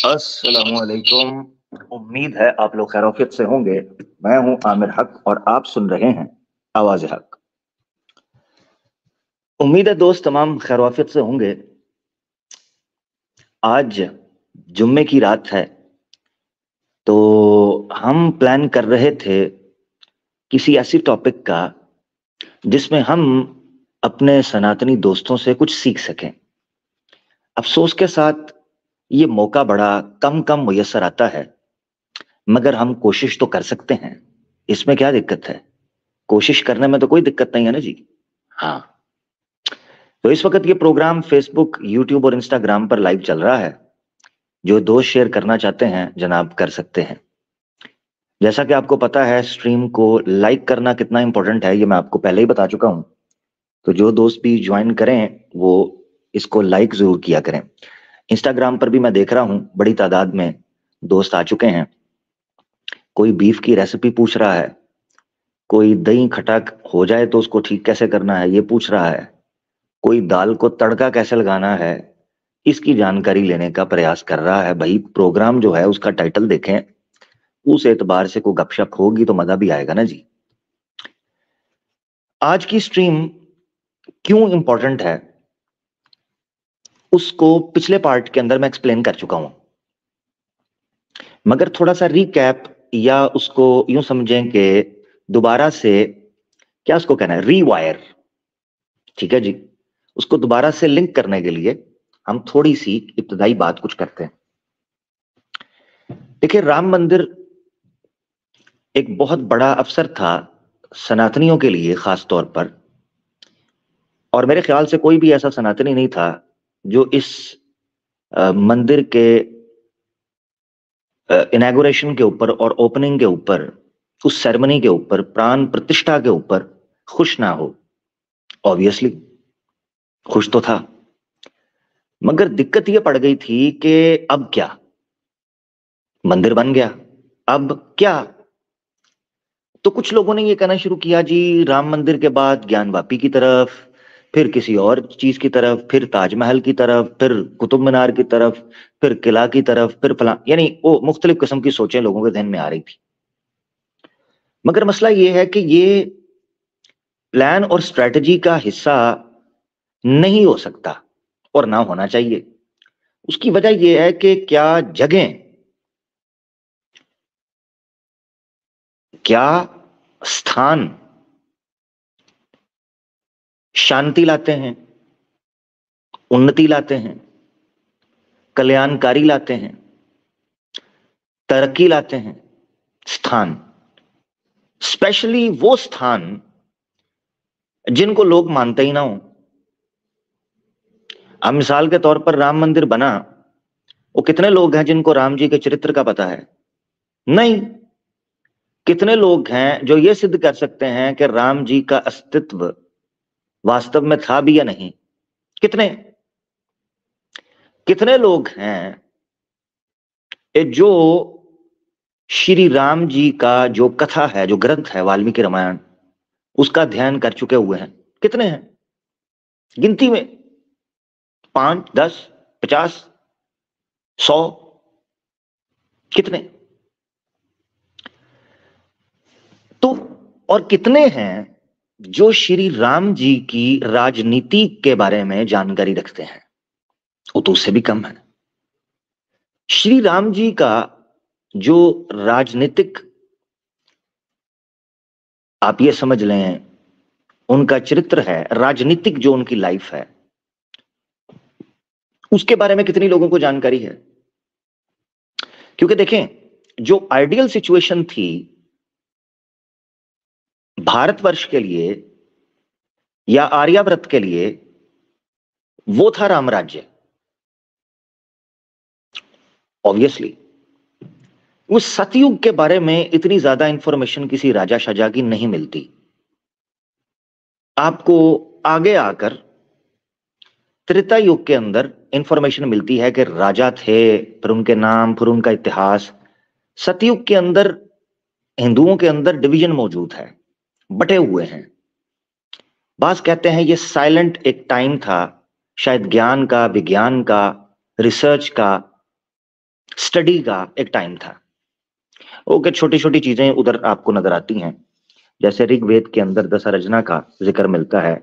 अस्सलामुअलैकुम। उम्मीद है आप लोग खैरियत से होंगे। मैं हूं आमिर हक और आप सुन रहे हैं आवाज़ हक। उम्मीद है दोस्त तमाम खैरियत से होंगे। आज जुम्मे की रात है, तो हम प्लान कर रहे थे किसी ऐसी टॉपिक का जिसमें हम अपने सनातनी दोस्तों से कुछ सीख सकें। अफसोस के साथ ये मौका बड़ा कम कम मुयस्सर आता है, मगर हम कोशिश तो कर सकते हैं। इसमें क्या दिक्कत है? कोशिश करने में तो कोई दिक्कत नहीं है ना जी। हाँ, तो इस वक्त ये प्रोग्राम फेसबुक, यूट्यूब और इंस्टाग्राम पर लाइव चल रहा है। जो दोस्त शेयर करना चाहते हैं जनाब कर सकते हैं। जैसा कि आपको पता है स्ट्रीम को लाइक करना कितना इंपॉर्टेंट है, ये मैं आपको पहले ही बता चुका हूं। तो जो दोस्त भी ज्वाइन करें वो इसको लाइक जरूर किया करें। इंस्टाग्राम पर भी मैं देख रहा हूं बड़ी तादाद में दोस्त आ चुके हैं। कोई बीफ की रेसिपी पूछ रहा है, कोई दही खटाक हो जाए तो उसको ठीक कैसे करना है ये पूछ रहा है, कोई दाल को तड़का कैसे लगाना है इसकी जानकारी लेने का प्रयास कर रहा है। भाई प्रोग्राम जो है उसका टाइटल देखें, उस एतबार से कोई गपशप होगी तो मजा भी आएगा ना जी। आज की स्ट्रीम क्यों इंपॉर्टेंट है उसको पिछले पार्ट के अंदर मैं एक्सप्लेन कर चुका हूं, मगर थोड़ा सा रिकैप या उसको यूं समझें कि दोबारा से, क्या उसको कहना है, रीवायर। ठीक है जी, उसको दोबारा से लिंक करने के लिए हम थोड़ी सी इब्तदाई बात कुछ करते हैं। देखिए, राम मंदिर एक बहुत बड़ा अवसर था सनातनियों के लिए खास तौर पर, और मेरे ख्याल से कोई भी ऐसा सनातनी नहीं था जो इस मंदिर के इनॉग्रेशन के ऊपर और ओपनिंग के ऊपर, उस सेरेमनी के ऊपर, प्राण प्रतिष्ठा के ऊपर खुश ना हो। ऑब्वियसली खुश तो था, मगर दिक्कत यह पड़ गई थी कि अब क्या, मंदिर बन गया, अब क्या। तो कुछ लोगों ने ये कहना शुरू किया जी राम मंदिर के बाद ज्ञानवापी की तरफ, फिर किसी और चीज की तरफ, फिर ताजमहल की तरफ, फिर कुतुब मीनार की तरफ, फिर किला की तरफ, फिर फला, यानी वो मुख्तलिफ किस्म की सोचें लोगों के ध्यान में आ रही थी। मगर मसला ये है कि ये प्लान और स्ट्रेटजी का हिस्सा नहीं हो सकता और ना होना चाहिए। उसकी वजह यह है कि क्या जगह, क्या स्थान शांति लाते हैं, उन्नति लाते हैं, कल्याणकारी लाते हैं, तरक्की लाते हैं। स्थान, स्पेशली वो स्थान जिनको लोग मानते ही ना हो। अब मिसाल के तौर पर राम मंदिर बना, वो कितने लोग हैं जिनको राम जी के चरित्र का पता है? नहीं। कितने लोग हैं जो ये सिद्ध कर सकते हैं कि राम जी का अस्तित्व वास्तव में था भी या नहीं? कितने कितने लोग हैं जो श्री राम जी का जो कथा है, जो ग्रंथ है वाल्मीकि रामायण, उसका अध्ययन कर चुके हुए हैं? कितने हैं? गिनती में 5, 10, 50, 100, कितने? तो और कितने हैं जो श्री राम जी की राजनीति के बारे में जानकारी रखते हैं? वो तो उससे भी कम है। श्री राम जी का जो राजनीतिक, आप ये समझ लें, उनका चरित्र है, राजनीतिक जो उनकी लाइफ है, उसके बारे में कितनी लोगों को जानकारी है? क्योंकि देखें, जो आइडियल सिचुएशन थी भारतवर्ष के लिए या आर्यावर्त के लिए, वो था राम राज्य। ऑब्वियसली उस सतयुग के बारे में इतनी ज्यादा इंफॉर्मेशन किसी राजा शाजा की नहीं मिलती। आपको आगे आकर त्रेता युग के अंदर इंफॉर्मेशन मिलती है कि राजा थे, फिर उनके नाम, फिर उनका इतिहास। सतयुग के अंदर हिंदुओं के अंदर डिवीजन मौजूद है, बटे हुए हैं। बास कहते हैं ये साइलेंट एक टाइम था, शायद ज्ञान का, विज्ञान का, रिसर्च का, स्टडी का एक टाइम था। ओके, छोटी छोटी चीजें उधर आपको नजर आती हैं, जैसे ऋग्वेद के अंदर दशरचना का जिक्र मिलता है,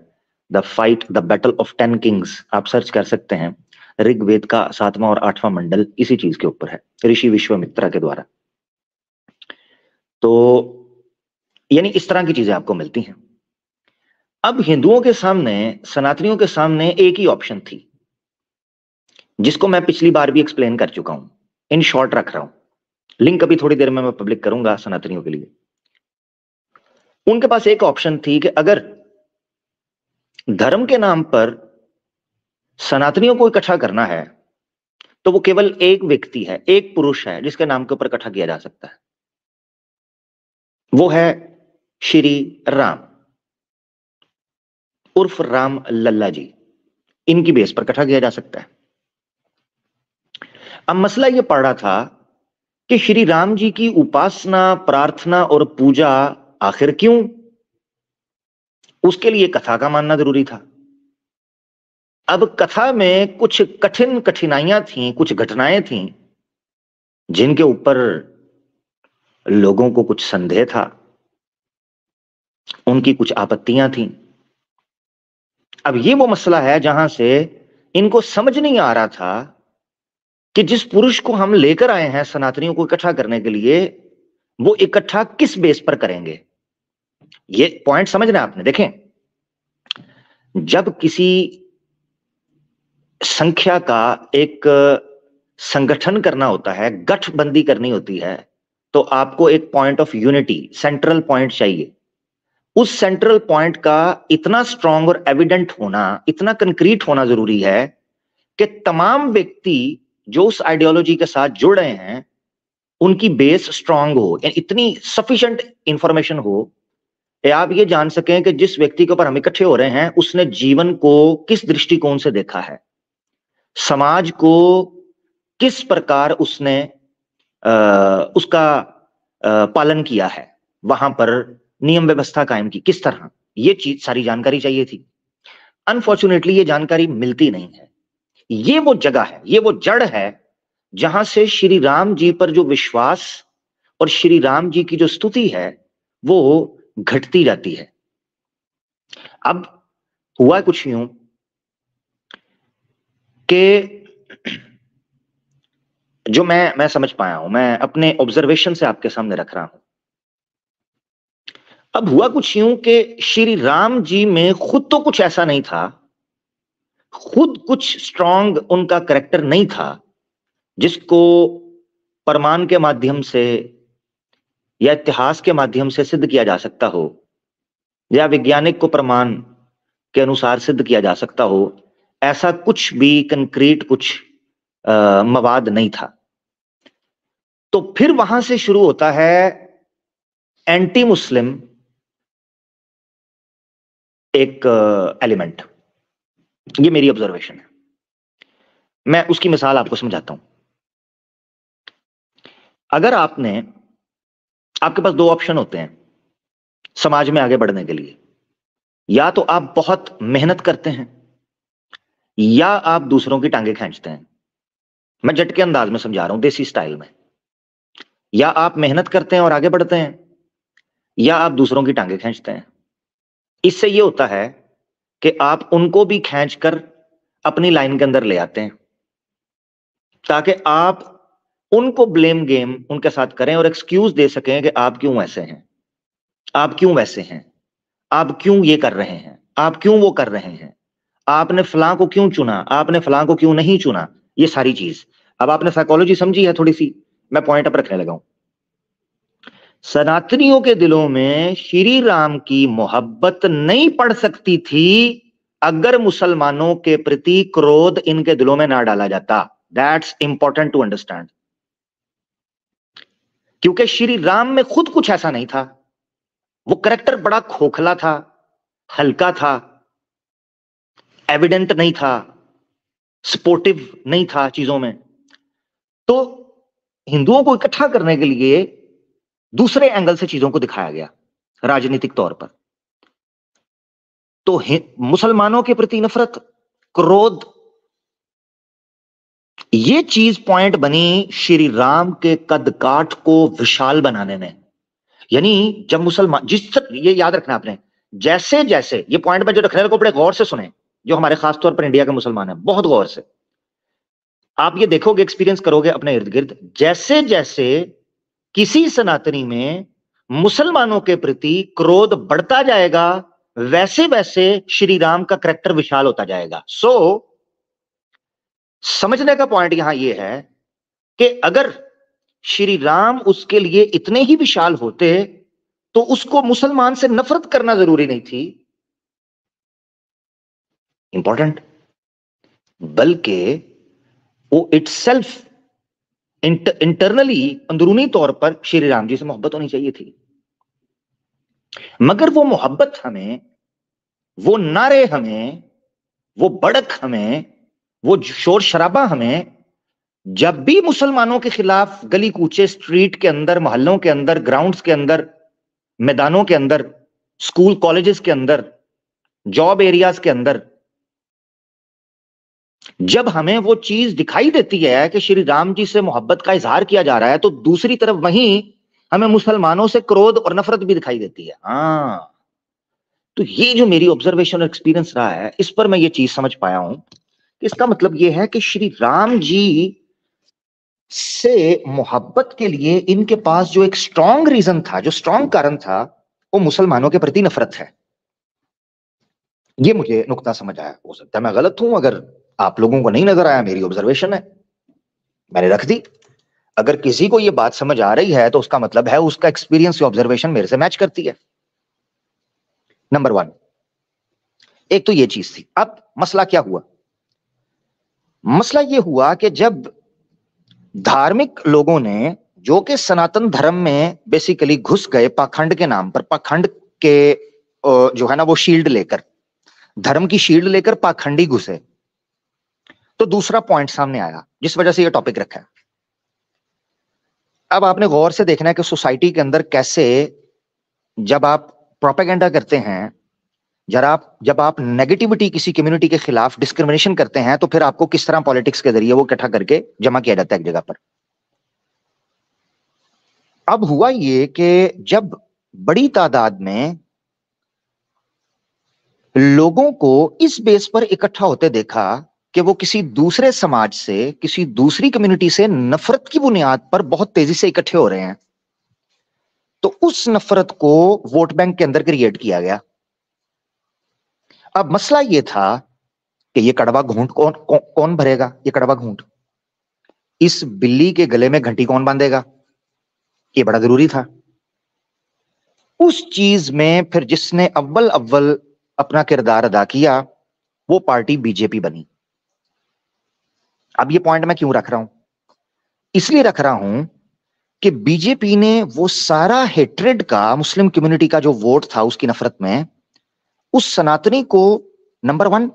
द बैटल ऑफ 10 किंग्स, आप सर्च कर सकते हैं। ऋग्वेद का 7वां और 8वां मंडल इसी चीज के ऊपर है, ऋषि विश्वामित्रा के द्वारा। तो यानी इस तरह की चीजें आपको मिलती हैं। अब हिंदुओं के सामने, सनातनियों के सामने एक ही ऑप्शन थी, जिसको मैं पिछली बार भी एक्सप्लेन कर चुका हूं, इन शॉर्ट रख रहा हूं। लिंक अभी थोड़ी देर में मैं पब्लिक करूंगा सनातनियों के लिए। उनके पास एक ऑप्शन थी कि अगर धर्म के नाम पर सनातनियों को इकट्ठा करना है तो वो केवल एक व्यक्ति है, एक पुरुष है जिसके नाम के ऊपर इकट्ठा किया जा सकता है, वो है श्री राम उर्फ राम लल्ला जी। इनकी बेस पर इकट्ठा किया जा सकता है। अब मसला यह पड़ रहा था कि श्री राम जी की उपासना, प्रार्थना और पूजा आखिर क्यों? उसके लिए कथा का मानना जरूरी था। अब कथा में कुछ कठिनाइयां थीं, कुछ घटनाएं थीं जिनके ऊपर लोगों को कुछ संदेह था, उनकी कुछ आपत्तियां थीं। अब ये वो मसला है जहां से इनको समझ नहीं आ रहा था कि जिस पुरुष को हम लेकर आए हैं सनातनियों को इकट्ठा करने के लिए, वो इकट्ठा किस बेस पर करेंगे। ये पॉइंट समझना है आपने। देखें, जब किसी संख्या का एक संगठन करना होता है, गठबंदी करनी होती है, तो आपको एक point of unity, central point चाहिए। उस सेंट्रल पॉइंट का इतना स्ट्रांग और एविडेंट होना, इतना कंक्रीट होना जरूरी है कि तमाम व्यक्ति जो उस आइडियोलॉजी के साथ जुड़ रहे हैं उनकी बेस स्ट्रांग हो, इतनी सफिशिएंट इंफॉर्मेशन हो कि आप ये जान सकें कि जिस व्यक्ति के ऊपर हम इकट्ठे हो रहे हैं उसने जीवन को किस दृष्टिकोण से देखा है, समाज को किस प्रकार उसने उसका पालन किया है, वहां पर नियम व्यवस्था कायम की किस तरह, ये चीज सारी जानकारी चाहिए थी। अनफॉर्चुनेटली ये जानकारी मिलती नहीं है। ये वो जगह है, ये वो जड़ है जहां से श्री राम जी पर जो विश्वास और श्री राम जी की जो स्तुति है वो घटती जाती है। अब हुआ कुछ यूं कि जो मैं समझ पाया हूं, मैं अपने ऑब्जर्वेशन से आपके सामने रख रहा हूं। अब हुआ कुछ यूं कि श्री राम जी में खुद तो कुछ ऐसा नहीं था, खुद कुछ स्ट्रांग उनका करेक्टर नहीं था जिसको प्रमाण के माध्यम से या इतिहास के माध्यम से सिद्ध किया जा सकता हो, या वैज्ञानिक को प्रमाण के अनुसार सिद्ध किया जा सकता हो। ऐसा कुछ भी कंक्रीट कुछ मवाद नहीं था। तो फिर वहां से शुरू होता है एंटी मुस्लिम एक एलिमेंट। ये मेरी ऑब्जर्वेशन है, मैं उसकी मिसाल आपको समझाता हूं। अगर आपके पास दो ऑप्शन होते हैं समाज में आगे बढ़ने के लिए, या तो आप बहुत मेहनत करते हैं या आप दूसरों की टांगे खींचते हैं। मैं जट के अंदाज में समझा रहा हूं, देसी स्टाइल में। या आप मेहनत करते हैं और आगे बढ़ते हैं, या आप दूसरों की टांगे खींचते हैं। इससे यह होता है कि आप उनको भी खींचकर अपनी लाइन के अंदर ले आते हैं ताकि आप उनको ब्लेम गेम उनके साथ करें और एक्सक्यूज दे सकें कि आप क्यों ऐसे हैं, आप क्यों वैसे हैं, आप क्यों ये कर रहे हैं, आप क्यों वो कर रहे हैं, आपने फलां को क्यों चुना, आपने फलां को क्यों नहीं चुना। ये सारी चीज अब आपने साइकोलॉजी समझी है थोड़ी सी, मैं पॉइंट अप रखने लगा हूं। सनातनियों के दिलों में श्री राम की मोहब्बत नहीं पड़ सकती थी अगर मुसलमानों के प्रति क्रोध इनके दिलों में ना डाला जाता। That's important to understand. क्योंकि श्री राम में खुद कुछ ऐसा नहीं था, वो करेक्टर बड़ा खोखला था, हल्का था, एविडेंट नहीं था, सपोर्टिव नहीं था चीजों में। तो हिंदुओं को इकट्ठा करने के लिए दूसरे एंगल से चीजों को दिखाया गया राजनीतिक तौर पर। तो मुसलमानों के प्रति नफरत, क्रोध, ये चीज पॉइंट बनी श्री राम के कद काठ को विशाल बनाने में। यानी जब मुसलमान, ये याद रखना आपने, जैसे जैसे ये पॉइंट में जो रखने को बड़े गौर से सुने, जो हमारे खासतौर पर इंडिया के मुसलमान हैं, बहुत गौर से आप ये देखोगे, एक्सपीरियंस करोगे अपने इर्द गिर्द, जैसे जैसे किसी सनातनी में मुसलमानों के प्रति क्रोध बढ़ता जाएगा, वैसे वैसे श्री राम का कैरेक्टर विशाल होता जाएगा। समझने का पॉइंट यहां यह है कि अगर श्री राम उसके लिए इतने ही विशाल होते तो उसको मुसलमान से नफरत करना जरूरी नहीं थी, इंपॉर्टेंट, बल्कि वो इटसेल्फ इंटरनली, अंदरूनी तौर पर श्री राम जी से मोहब्बत होनी चाहिए थी। मगर वो मोहब्बत हमें, वो नारे हमें, वो बड़क हमें, वो शोर शराबा हमें जब भी मुसलमानों के खिलाफ गली कूचे, स्ट्रीट के अंदर, मोहल्लों के अंदर, ग्राउंड्स के अंदर, मैदानों के अंदर, स्कूल कॉलेजेस के अंदर, जॉब एरियाज के अंदर, जब हमें वो चीज दिखाई देती है कि श्री राम जी से मोहब्बत का इजहार किया जा रहा है, तो दूसरी तरफ वहीं हमें मुसलमानों से क्रोध और नफरत भी दिखाई देती है। हाँ, तो ये जो मेरी ऑब्जर्वेशन और एक्सपीरियंस रहा है, इस पर मैं ये चीज समझ पाया हूं कि इसका मतलब ये है कि श्री राम जी से मोहब्बत के लिए इनके पास जो एक स्ट्रॉन्ग रीजन था, जो स्ट्रॉन्ग कारण था, वो मुसलमानों के प्रति नफरत है। ये मुझे नुक्ता समझ आया। हो सकता है मैं गलत हूं, अगर आप लोगों को नहीं नजर आया, मेरी ऑब्जर्वेशन है, मैंने रख दी। अगर किसी को ये बात समझ आ रही है तो उसका मतलब है उसका एक्सपीरियंस या ऑब्जर्वेशन मेरे से मैच करती है। नंबर 1, एक तो ये चीज थी। अब मसला क्या हुआ? मसला ये हुआ कि जब धार्मिक लोगों ने, जो कि सनातन धर्म में बेसिकली घुस गए पाखंड के नाम पर, पाखंड के जो है ना वो शील्ड लेकर, धर्म की शील्ड लेकर पाखंडी घुसे, तो दूसरा पॉइंट सामने आया जिस वजह से ये टॉपिक रखा है। अब आपने गौर से देखना है कि सोसाइटी के अंदर कैसे, जब आप प्रोपेगेंडा करते हैं, जब आप नेगेटिविटी किसी कम्युनिटी के खिलाफ डिस्क्रिमिनेशन करते हैं, तो फिर आपको किस तरह पॉलिटिक्स के जरिए वो इकट्ठा करके जमा किया जाता है एक जगह पर। अब हुआ ये कि जब बड़ी तादाद में लोगों को इस बेस पर इकट्ठा होते देखा कि वो किसी दूसरे समाज से, किसी दूसरी कम्युनिटी से नफरत की बुनियाद पर बहुत तेजी से इकट्ठे हो रहे हैं, तो उस नफरत को वोट बैंक के अंदर क्रिएट किया गया। अब मसला यह था कि ये कड़वा घूंट कौन भरेगा? ये कड़वा घूंट इस बिल्ली के गले में घंटी कौन बांधेगा? ये बड़ा जरूरी था। उस चीज में फिर जिसने अव्वल अव्वल अपना किरदार अदा किया, वो पार्टी बीजेपी बनी। अब ये पॉइंट मैं क्यों रख रहा हूं? इसलिए रख रहा हूं कि बीजेपी ने वो सारा हेट्रेड का, मुस्लिम कम्युनिटी का जो वोट था उसकी नफरत में, उस सनातनी को नंबर 1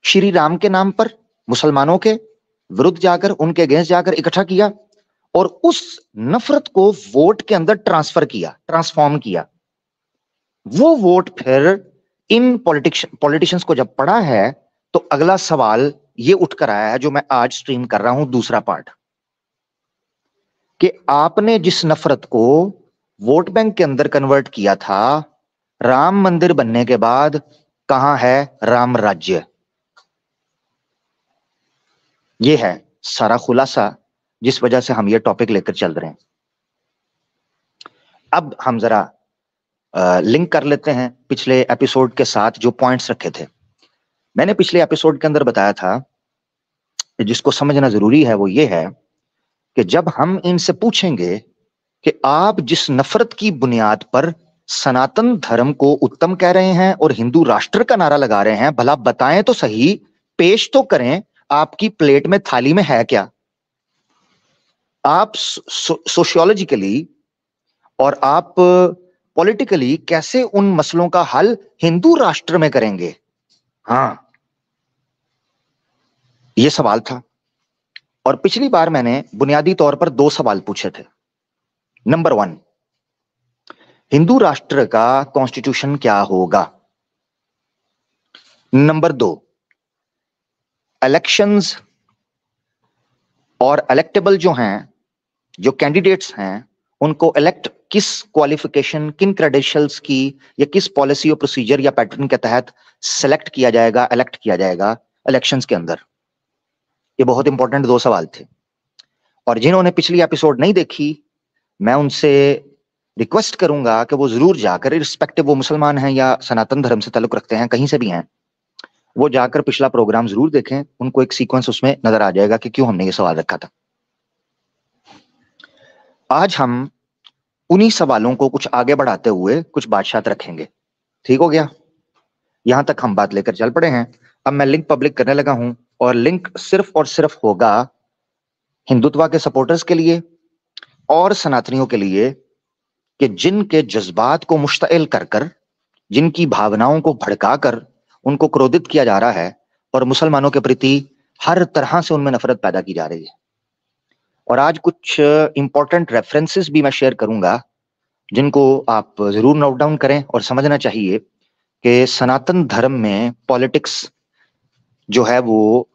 श्री राम के नाम पर मुसलमानों के विरुद्ध जाकर, उनके अगेंस्ट जाकर इकट्ठा किया, और उस नफरत को वोट के अंदर ट्रांसफर किया, ट्रांसफॉर्म किया। वो वोट फिर इन पॉलिटिशियंस को जब पड़ा है, तो अगला सवाल ये उठकर आया है जो मैं आज स्ट्रीम कर रहा हूं, दूसरा पार्ट, कि आपने जिस नफरत को वोट बैंक के अंदर कन्वर्ट किया था, राम मंदिर बनने के बाद कहां है राम राज्य? ये है सारा खुलासा जिस वजह से हम ये टॉपिक लेकर चल रहे हैं। अब हम जरा लिंक कर लेते हैं पिछले एपिसोड के साथ जो पॉइंट्स रखे थे। मैंने पिछले एपिसोड के अंदर बताया था, जिसको समझना जरूरी है वो ये है कि जब हम इनसे पूछेंगे कि आप जिस नफरत की बुनियाद पर सनातन धर्म को उत्तम कह रहे हैं और हिंदू राष्ट्र का नारा लगा रहे हैं, भला बताएं तो सही, पेश तो करें, आपकी प्लेट में, थाली में है क्या? आप सोशियोलॉजिकली और आप पॉलिटिकली कैसे उन मसलों का हल हिंदू राष्ट्र में करेंगे? हाँ, यह सवाल था। और पिछली बार मैंने बुनियादी तौर पर 2 सवाल पूछे थे। नंबर 1, हिंदू राष्ट्र का कॉन्स्टिट्यूशन क्या होगा? नंबर 2, इलेक्शंस और इलेक्टेबल जो हैं, जो कैंडिडेट्स हैं, उनको इलेक्ट किस क्वालिफिकेशन, किन क्रेडेंशियल्स की या किस पॉलिसी और प्रोसीजर या पैटर्न के तहत सेलेक्ट किया जाएगा, इलेक्ट किया जाएगा इलेक्शंस के अंदर। ये बहुत इंपॉर्टेंट 2 सवाल थे। और जिन्होंने पिछली एपिसोड नहीं देखी, मैं उनसे रिक्वेस्ट करूंगा कि वो जरूर जाकर, रिस्पेक्टिव वो मुसलमान हैं या सनातन धर्म से ताल्लुक रखते हैं, कहीं से भी हैं, वो जाकर पिछला प्रोग्राम जरूर देखें। उनको एक सीक्वेंस उसमें नजर आ जाएगा कि क्यों हमने ये सवाल रखा था। आज हम उन्हीं सवालों को कुछ आगे बढ़ाते हुए कुछ बातचीत रखेंगे। ठीक हो गया? यहां तक हम बात लेकर चल पड़े हैं। अब मैं लिंक पब्लिक करने लगा हूं, और लिंक सिर्फ और सिर्फ होगा हिंदुत्व के सपोर्टर्स के लिए और सनातनियों के लिए, कि जिनके जज्बात को मुश्तइल कर कर, जिनकी भावनाओं को भड़काकर उनको क्रोधित किया जा रहा है और मुसलमानों के प्रति हर तरह से उनमें नफरत पैदा की जा रही है। और आज कुछ इंपॉर्टेंट रेफरेंसेस भी मैं शेयर करूंगा, जिनको आप जरूर नोट डाउन करें और समझना चाहिए कि सनातन धर्म में पॉलिटिक्स जो है वो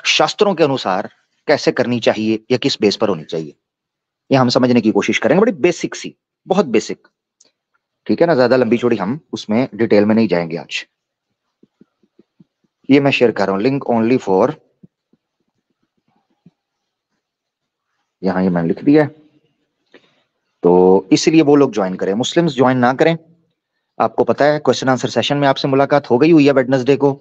शास्त्रों के अनुसार कैसे करनी चाहिए या किस बेस पर होनी चाहिए। ये हम समझने की कोशिश करेंगे, बड़ी बेसिक सी, बहुत बेसिक। ठीक है ना? ज्यादा लंबी चौड़ी हम उसमें डिटेल में नहीं जाएंगे आज। ये मैं शेयर कर रहा हूं, लिंक ओनली फॉर, यहां ये मैंने लिख दिया है, तो इसलिए वो लोग ज्वाइन करें, मुस्लिम्स ज्वाइन ना करें। आपको पता है क्वेश्चन आंसर सेशन में आपसे मुलाकात हो गई हुई है वेडनेसडे को,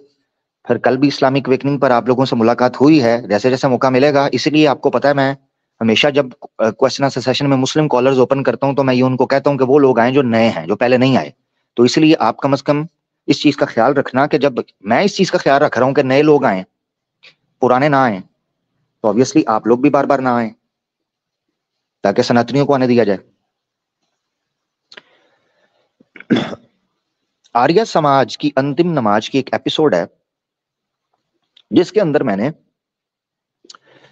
फिर कल भी इस्लामिक वेकनिंग पर आप लोगों से मुलाकात हुई है, जैसे जैसे मौका मिलेगा। इसलिए आपको पता है, मैं हमेशा जब क्वेश्चन आंसर सेशन में मुस्लिम कॉलर्स ओपन करता हूं तो मैं ये उनको कहता हूं कि वो लोग आए जो नए हैं, जो पहले नहीं आए। तो इसलिए आप कम से कम इस चीज का ख्याल रखना कि जब मैं इस चीज का ख्याल रख रहा हूं कि नए लोग आए, पुराने ना आए, तो ऑब्वियसली आप लोग भी बार बार ना आए, ताकि सनातनियों को आने दिया जाए। आर्य समाज की अंतिम नमाज की एक एपिसोड है, जिसके अंदर मैंने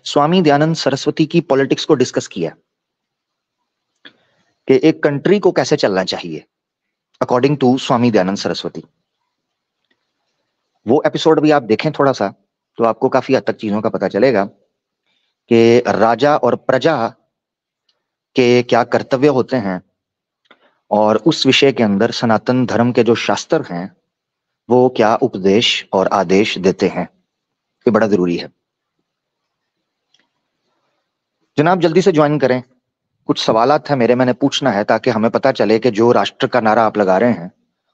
स्वामी दयानंद सरस्वती की पॉलिटिक्स को डिस्कस किया कि एक कंट्री को कैसे चलना चाहिए अकॉर्डिंग टू स्वामी दयानंद सरस्वती। वो एपिसोड भी आप देखें थोड़ा सा, तो आपको काफी हद तक चीजों का पता चलेगा कि राजा और प्रजा के क्या कर्तव्य होते हैं, और उस विषय के अंदर सनातन धर्म के जो शास्त्र हैं वो क्या उपदेश और आदेश देते हैं। ये बड़ा जरूरी है। जनाब जल्दी से ज्वाइन करें, कुछ सवालात है मेरे, मैंने पूछना है, ताकि हमें पता चले कि जो राष्ट्र का नारा आप लगा रहे हैं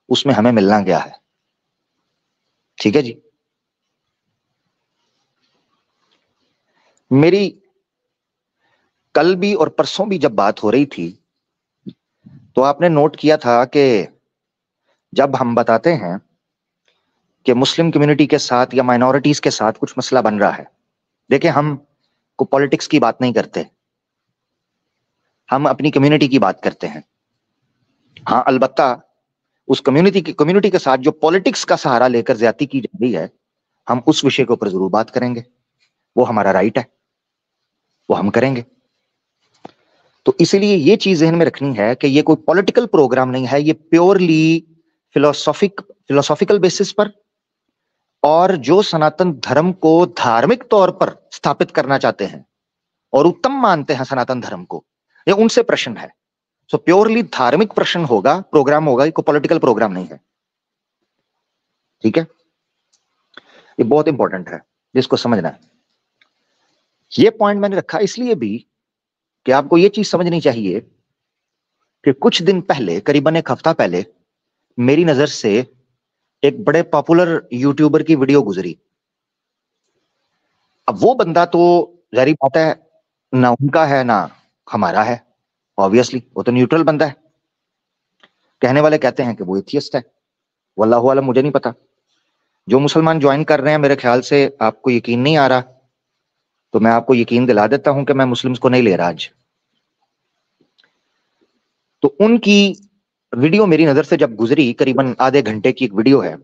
उसमें हमें मिलना क्या है। ठीक है जी? मेरी कल भी और परसों भी जब बात हो रही थी, तो आपने नोट किया था कि जब हम बताते हैं कि मुस्लिम कम्युनिटी के साथ या माइनॉरिटीज के साथ कुछ मसला बन रहा है, देखिए हम को पॉलिटिक्स की बात नहीं करते, हम अपनी कम्युनिटी की बात करते हैं। हाँ, अलबत्ता उस कम्युनिटी के साथ जो पॉलिटिक्स का सहारा लेकर ज्यादती की जा रही है, हम उस विषय के ऊपर जरूर बात करेंगे। वो हमारा राइट है, वो हम करेंगे। तो इसीलिए ये चीज जहन में रखनी है कि ये कोई पॉलिटिकल प्रोग्राम नहीं है, ये प्योरली फिलोसॉफिकल बेसिस पर, और जो सनातन धर्म को धार्मिक तौर पर स्थापित करना चाहते हैं और उत्तम मानते हैं सनातन धर्म को, ये उनसे प्रश्न है। सो प्योरली धार्मिक प्रश्न होगा, प्रोग्राम होगा, ये कोई पॉलिटिकल प्रोग्राम नहीं है। ठीक है? ये बहुत इंपॉर्टेंट है, जिसको समझना है। ये पॉइंट मैंने रखा इसलिए भी कि आपको ये चीज समझनी चाहिए कि कुछ दिन पहले, करीबन एक हफ्ता पहले, मेरी नजर से एक बड़े पॉपुलर यूट्यूबर की वीडियो गुजरी। अब वो बंदा तो जारी बात है ना उनका है ना हमारा है, ऑब्वियसली वो तो न्यूट्रल बंदा है। कहने वाले कहते हैं कि वो एथियस्ट है, वल्लाहु आलम, मुझे नहीं पता। जो मुसलमान ज्वाइन कर रहे हैं, मेरे ख्याल से आपको यकीन नहीं आ रहा, तो मैं आपको यकीन दिला देता हूं कि मैं मुस्लिम्स को नहीं ले रहा आज। तो उनकी वीडियो मेरी नजर से जब गुजरी, करीबन आधे घंटे की एक वीडियो है,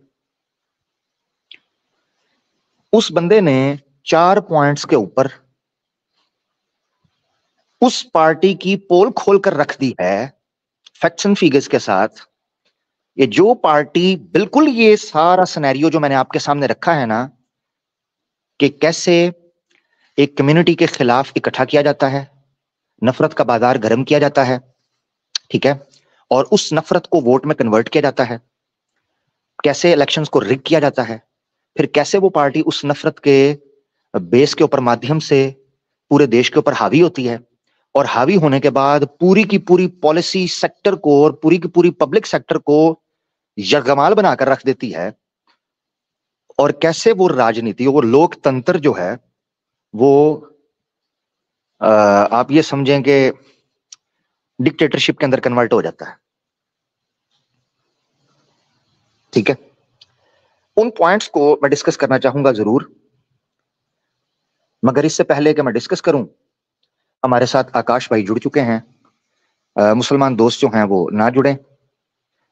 उस बंदे ने 4 पॉइंट्स के ऊपर उस पार्टी की पोल खोलकर रख दी है, फैक्ट्स एंड फिगर्स के साथ। ये जो पार्टी, बिल्कुल ये सारा सिनेरियो जो मैंने आपके सामने रखा है ना, कि कैसे एक कम्युनिटी के खिलाफ इकट्ठा किया जाता है, नफरत का बाजार गर्म किया जाता है, ठीक है, और उस नफरत को वोट में कन्वर्ट किया जाता है। कैसे इलेक्शंस को रिग किया जाता है, फिर कैसे वो पार्टी उस नफरत के बेस के ऊपर माध्यम से पूरे देश के ऊपर हावी होती है, और हावी होने के बाद पूरी की पूरी पॉलिसी सेक्टर को और पूरी की पूरी पब्लिक सेक्टर को यरगमाल बनाकर रख देती है, और कैसे वो राजनीति और लोकतंत्र जो है वो आप ये समझें कि डिक्टेटरशिप के अंदर कन्वर्ट हो जाता है। ठीक है, उन पॉइंट्स को मैं डिस्कस करना चाहूंगा जरूर, मगर इससे पहले कि मैं डिस्कस करूं, हमारे साथ आकाश भाई जुड़ चुके हैं। मुसलमान दोस्त जो हैं वो ना जुड़े।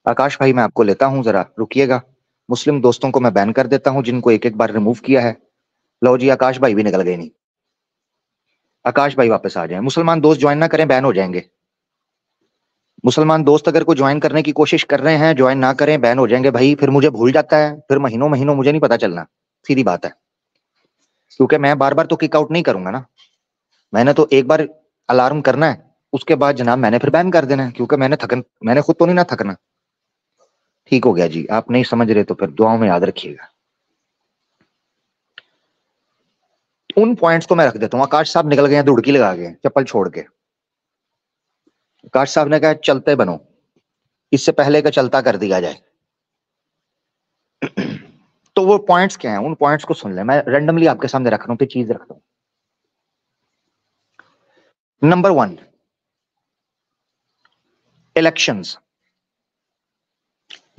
आकाश भाई मैं आपको लेता हूं, जरा रुकिएगा। मुस्लिम दोस्तों को मैं बैन कर देता हूं जिनको एक एक बार रिमूव किया है। लो जी, आकाश भाई भी निकल गए नहीं। आकाश भाई वापस आ जाएं। मुसलमान दोस्त ज्वाइन ना करें, बैन हो जाएंगे। मुसलमान दोस्त अगर कोई ज्वाइन करने की कोशिश कर रहे हैं, ज्वाइन ना करें, बैन हो जाएंगे भाई। फिर मुझे भूल जाता है, फिर महीनों महीनों मुझे नहीं पता चलना, सीधी बात है। क्योंकि मैं बार बार तो किक आउट नहीं करूंगा ना, मैंने तो एक बार अलार्म करना है, उसके बाद जनाब मैंने फिर बैन कर देना है, क्योंकि मैंने खुद तो नहीं ना थकना। ठीक हो गया जी, आप नहीं समझ रहे तो फिर दुआओं में याद रखिएगा। उन पॉइंट्स को मैं रख देता हूं। आकाश साहब निकल गए हैं, दुड़की लगा गए चप्पल छोड़ के। आकाश साहब ने कहा चलते बनो, इससे पहले का चलता कर दिया जाए। तो वो पॉइंट्स क्या हैं, उन पॉइंट्स को सुन ले। मैं रैंडमली आपके सामने रख रहा हूं, चीज रखता हूं। Number 1, elections.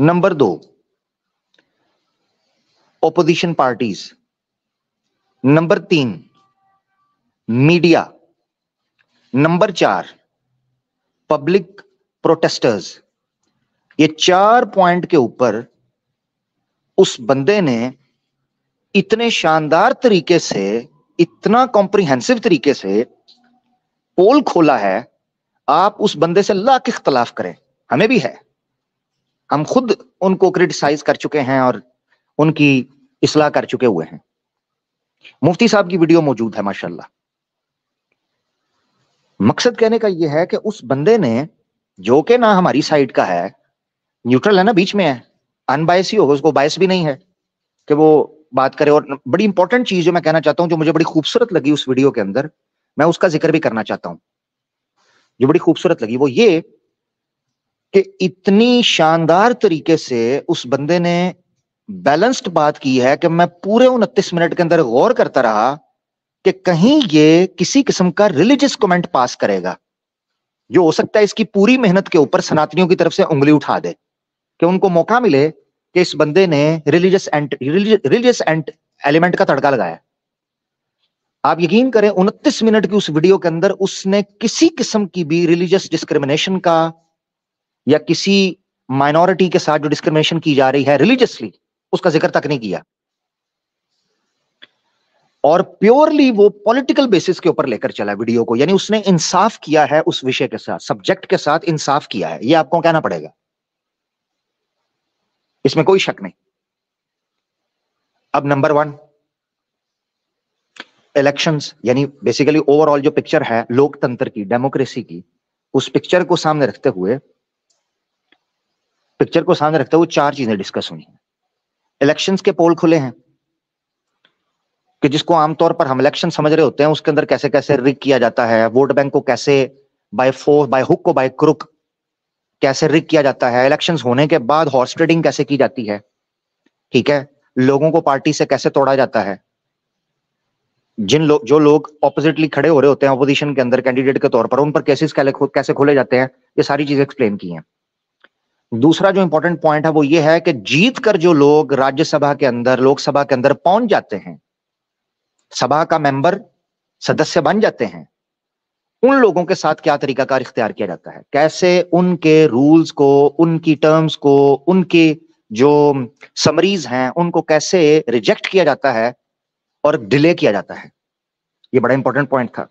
Number 2, opposition parties. Number 3, media. Number 4, public protesters. ये 4 पॉइंट के ऊपर उस बंदे ने इतने शानदार तरीके से, इतना कॉम्प्रिहेंसिव तरीके से पोल खोला है। आप उस बंदे से लाख इख्तलाफ करें, हमें भी है, हम खुद उनको क्रिटिसाइज कर चुके हैं और उनकी इस्लाह कर चुके हुए हैं। मुफ्ती साहब की वीडियो मौजूद है माशाल्लाह। मकसद कहने का यह है कि उस बंदे ने, जो कि ना हमारी साइड का है, न्यूट्रल है ना, बीच में है, अनबायस ही होगा, उसको बायस भी नहीं है कि वो बात करे। और बड़ी इंपॉर्टेंट चीज जो मैं कहना चाहता हूं, जो मुझे बड़ी खूबसूरत लगी उस वीडियो के अंदर, मैं उसका जिक्र भी करना चाहता हूं। जो बड़ी खूबसूरत लगी वो ये कि इतनी शानदार तरीके से उस बंदे ने बैलेंस्ड बात की है कि मैं पूरे 29 मिनट के अंदर गौर करता रहा कि कहीं ये किसी किस्म का रिलीजियस कमेंट पास करेगा, जो हो सकता है इसकी पूरी मेहनत के ऊपर सनातनियों की तरफ से उंगली उठा दे, कि उनको मौका मिले कि इस बंदे ने रिलीजियस एलिमेंट का तड़का लगाया। आप यकीन करें, 29 मिनट की उस वीडियो के अंदर उसने किसी किस्म की भी रिलीजियस डिस्क्रिमिनेशन का, या किसी माइनॉरिटी के साथ जो डिस्क्रिमिनेशन की जा रही है रिलीजियसली, उसका जिक्र तक नहीं किया। और प्योरली वो पॉलिटिकल बेसिस के ऊपर लेकर चला वीडियो को, यानी उसने इंसाफ किया है उस विषय के साथ, सब्जेक्ट के साथ इंसाफ किया है, ये आपको कहना पड़ेगा, इसमें कोई शक नहीं। अब नंबर 1, इलेक्शंस, यानी बेसिकली ओवरऑल जो पिक्चर है लोकतंत्र की, डेमोक्रेसी की, उस पिक्चर को सामने रखते हुए 4 चीजें डिस्कस हुई हैं। इलेक्शंस के पोल खुले हैं, कि जिसको आमतौर पर हम इलेक्शन समझ रहे होते हैं, उसके अंदर कैसे कैसे रिग किया जाता है, वोट बैंक को कैसे बाय फोर्स, बाय हुक को बाय क्रुक कैसे रिग किया जाता है, इलेक्शंस होने के बाद हॉर्स ट्रेडिंग कैसे की जाती है, ठीक है, लोगों को पार्टी से कैसे तोड़ा जाता है, जो लोग ऑपोजिटली खड़े हो रहे होते हैं अपोजिशन के अंदर कैंडिडेट के तौर पर, उन पर केसेस कैसे खोले जाते हैं, ये सारी चीजें एक्सप्लेन की हैं। दूसरा जो इंपॉर्टेंट पॉइंट है वो ये है कि जीत कर जो लोग राज्यसभा के अंदर, लोकसभा के अंदर पहुंच जाते हैं, सभा का मेंबर, सदस्य बन जाते हैं, उन लोगों के साथ क्या तरीकाकार इख्तियार किया जाता है, कैसे उनके रूल्स को, उनकी टर्म्स को, उनकी जो समरीज हैं उनको कैसे रिजेक्ट किया जाता है और डिले किया जाता है। ये बड़ा इंपॉर्टेंट पॉइंट था।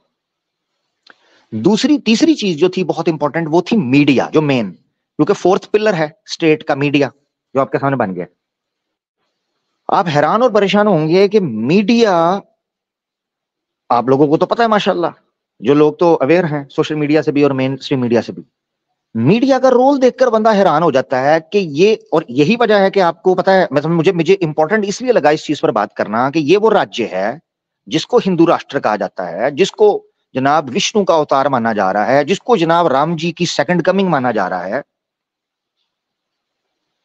तीसरी चीज जो थी बहुत इंपॉर्टेंट, वो थी मीडिया, जो मेन, क्योंकि 4th पिलर है स्टेट का मीडिया, जो आपके सामने बन गया। आप हैरान और परेशान होंगे कि मीडिया आप लोगों को तो पता है माशाल्लाह, जो लोग तो अवेयर हैं सोशल मीडिया से भी और मेन स्ट्रीम मीडिया से भी, मीडिया का रोल देखकर बंदा हैरान हो जाता है कि ये, और यही वजह है कि आपको पता है, मतलब मुझे इंपॉर्टेंट इसलिए लगा इस चीज पर बात करना कि ये वो राज्य है जिसको हिंदू राष्ट्र कहा जाता है, जिसको जनाब विष्णु का अवतार माना जा रहा है, जिसको जनाब राम जी की सेकंड कमिंग माना जा रहा है।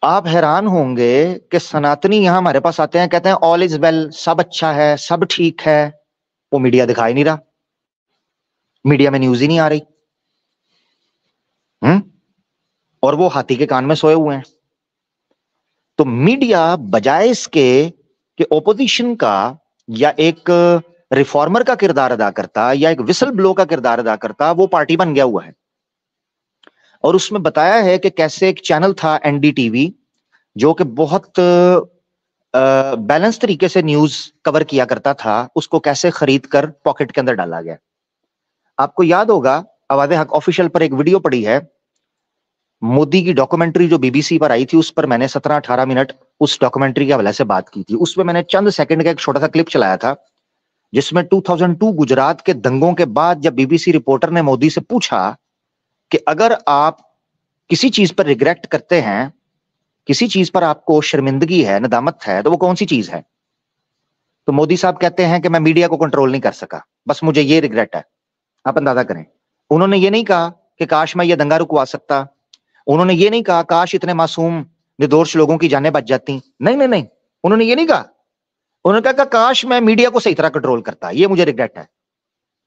आप हैरान होंगे कि सनातनी यहां हमारे पास आते हैं, कहते हैं ऑल इज वेल, सब अच्छा है, सब ठीक है। वो मीडिया दिखाई नहीं रहा, मीडिया में न्यूज ही नहीं आ रही। और वो हाथी के कान में सोए हुए हैं। तो मीडिया बजाय इसके कि ओपोजिशन का या एक रिफॉर्मर का किरदार अदा करता या एक विसल ब्लो का किरदार अदा करता, वो पार्टी बन गया हुआ है। और उसमें बताया है कि कैसे एक चैनल था एनडीटीवी जो कि बहुत बैलेंस तरीके से न्यूज कवर किया करता था, उसको कैसे खरीद कर पॉकेट के अंदर डाला गया। आपको याद होगा आवाज़े हक ऑफिशियल पर एक वीडियो पड़ी है, मोदी की डॉक्यूमेंट्री जो बीबीसी पर आई थी, उस पर मैंने 17-18 मिनट उस डॉक्यूमेंट्री के हवाले से बात की थी। उसमें मैंने चंद सेकंड का एक छोटा सा क्लिप चलाया था, जिसमें 2002 गुजरात के दंगों के बाद जब बीबीसी रिपोर्टर ने मोदी से पूछा कि अगर आप किसी चीज पर रिग्रेट करते हैं, किसी चीज पर आपको शर्मिंदगी है, नदामत है, तो वो कौन सी चीज है? तो मोदी साहब कहते हैं कि मैं मीडिया को कंट्रोल नहीं कर सका, बस मुझे ये रिग्रेट है। आप अंदाजा करें, उन्होंने ये नहीं कहा कि काश मैं ये दंगा रुकवा सकता, उन्होंने ये नहीं कहा काश इतने मासूम निर्दोष लोगों की जानें बच जाती। नहीं नहीं नहीं, उन्होंने ये नहीं कहा। उन्होंने कहा काश मैं मीडिया को सही तरह कंट्रोल करता, ये मुझे रिग्रेट है,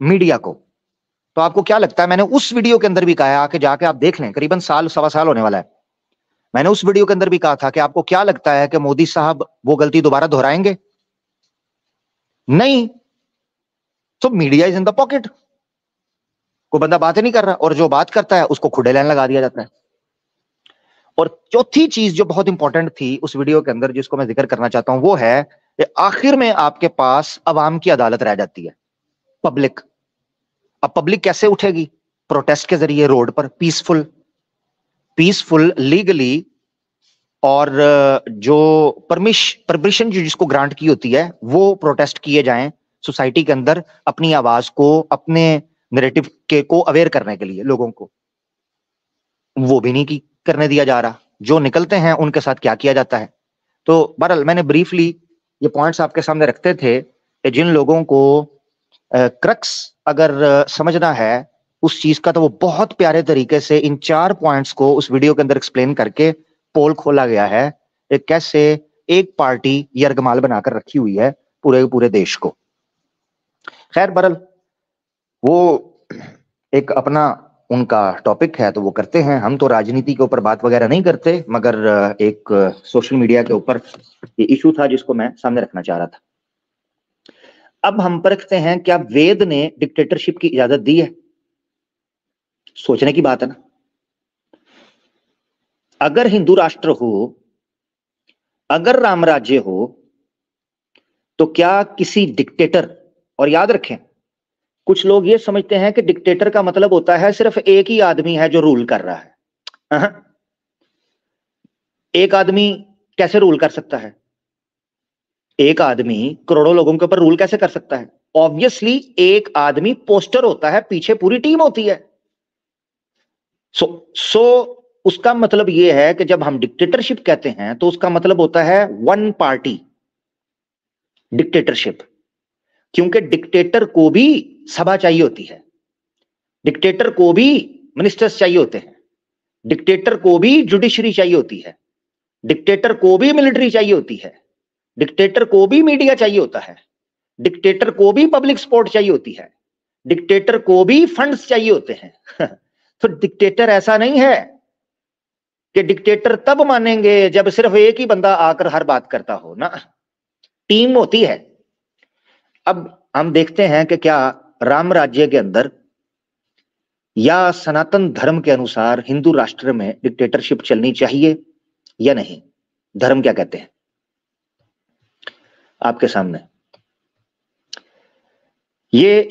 मीडिया को। तो आपको क्या लगता है, मैंने उस वीडियो के अंदर भी कहा है, आके जाके आप देख लें, करीबन साल सवा साल होने वाला है, मैंने उस वीडियो के अंदर भी कहा था कि आपको क्या लगता है कि मोदी साहब वो गलती दोबारा दोहराएंगे? नहीं। तो media is in the pocket, कोई बंदा बात ही नहीं कर रहा, और जो बात करता है उसको खुडे लाइन लगा दिया जाता है। और चौथी चीज जो बहुत इंपॉर्टेंट थी उस वीडियो के अंदर, जिसको मैं जिक्र करना चाहता हूं, वो है कि आखिर में आपके पास अवाम की अदालत रह जाती है, पब्लिक। अब पब्लिक कैसे उठेगी? प्रोटेस्ट के जरिए रोड पर, पीसफुल लीगली, और जो परमिशन जो जिसको ग्रांट की होती है वो प्रोटेस्ट किए जाएं सोसाइटी के अंदर, अपनी आवाज को, अपने नैरेटिव के को अवेयर करने के लिए लोगों को। वो भी नहीं की करने दिया जा रहा। जो निकलते हैं उनके साथ क्या किया जाता है। तो बहरहाल मैंने ब्रीफली ये पॉइंट्स आपके सामने रखते थे कि जिन लोगों को क्रक्स अगर समझना है उस चीज का, तो वो बहुत प्यारे तरीके से इन 4 पॉइंट्स को उस वीडियो के अंदर एक्सप्लेन करके पोल खोला गया है कि कैसे एक पार्टी यरगमाल बनाकर रखी हुई है पूरे देश को। खैर बहरहाल वो एक अपना उनका टॉपिक है तो वो करते हैं, हम तो राजनीति के ऊपर बात वगैरह नहीं करते, मगर एक सोशल मीडिया के ऊपर ये इशू था जिसको मैं सामने रखना चाह रहा था। अब हम परखते हैं क्या वेद ने डिक्टेटरशिप की इजाजत दी है? सोचने की बात है ना। अगर हिंदू राष्ट्र हो, अगर राम राज्य हो, तो क्या किसी डिक्टेटर, और याद रखें कुछ लोग ये समझते हैं कि डिक्टेटर का मतलब होता है सिर्फ एक ही आदमी है जो रूल कर रहा है। एक आदमी कैसे रूल कर सकता है? एक आदमी करोड़ों लोगों के ऊपर रूल कैसे कर सकता है? ऑब्वियसली एक आदमी पोस्टर होता है, पीछे पूरी टीम होती है। सो उसका मतलब यह है कि जब हम डिक्टेटरशिप कहते हैं तो उसका मतलब होता है वन पार्टी डिक्टेटरशिप। क्योंकि डिक्टेटर को भी सभा चाहिए होती है, डिक्टेटर को भी मिनिस्टर्स चाहिए होते हैं, डिक्टेटर को भी जुडिशरी चाहिए होती है, डिक्टेटर को भी मिलिट्री चाहिए होती है, डिक्टेटर को भी मीडिया चाहिए होता है, डिक्टेटर को भी पब्लिक सपोर्ट चाहिए होती है, डिक्टेटर को भी फंड्स चाहिए होते हैं। तो डिक्टेटर ऐसा नहीं है कि डिक्टेटर तब मानेंगे जब सिर्फ एक ही बंदा आकर हर बात करता हो ना, टीम होती है। अब हम देखते हैं कि क्या राम राज्य के अंदर या सनातन धर्म के अनुसार हिंदू राष्ट्र में डिक्टेटरशिप चलनी चाहिए या नहीं। धर्म क्या कहते हैं आपके सामने। ये